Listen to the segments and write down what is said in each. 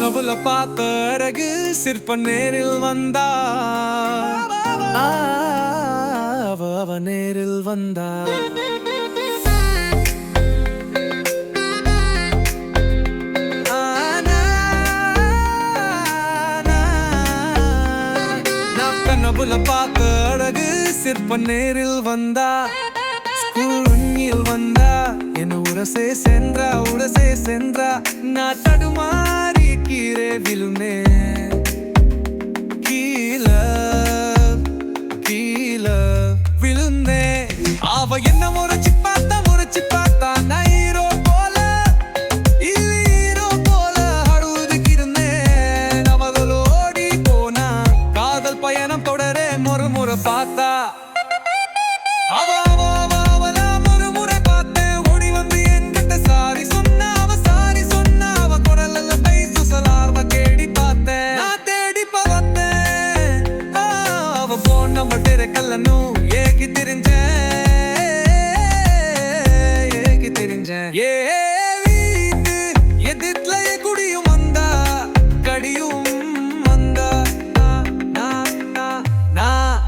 கனவுல பார்த்த அழகு சிற்ப நேரில் வந்தா அவ நேரில் வந்தா கனவுல பார்த்த அழகு சிற்ப நேரில் வந்தா ஸ்கூல் வந்தா என்ன உரசே சென்றா நான் தடுமாறி கீழே விழுமே கீழ விழுந்தே அவ என்ன முறைச்சு பார்த்தா நான் ஹீரோ போல அழுதுகிருந்தேன் அவகளோடி போனா காதல் பயணம் தொடரே முறை பார்த்தா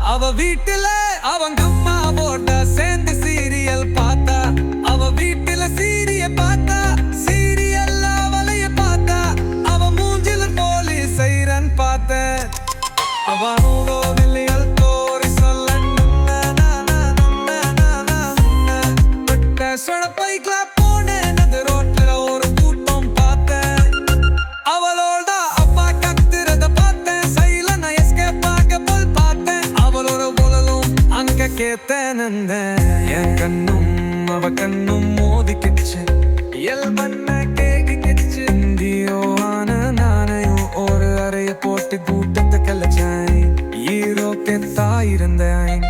அவ வீட்டுல அவங்க அம்மாவோட சேர்ந்து சீரியல் பார்த்தா அவ வீட்டுல சீரியல் அவளைய பார்த்தா அவ மூஞ்சில போலீஸ் சைரன் பார்த்த அவனோட வெளியல் தோரி சொல்ல பைக்ல போனேன் அந்த ரோட்ல ஒரு கூட்டம் பார்த்தேன் அவளோட அப்பா கத்துறத பார்த்தேன் சைலன் எஸ்கேப் ஆக போல் பார்த்தேன் அவளோட உலலும் அங்க கேத்தேன் என் கண்ணும் அவ கண்ணும் மோதிக்கிச்சு எல் பண்ண கேக்கிச்சு இந்தியோ ஆன நானையும் ஒரு அறைய போட்டு கூட்டத்தை கலைச்சேன் ஹீரோ கெத்தா இருந்தேன்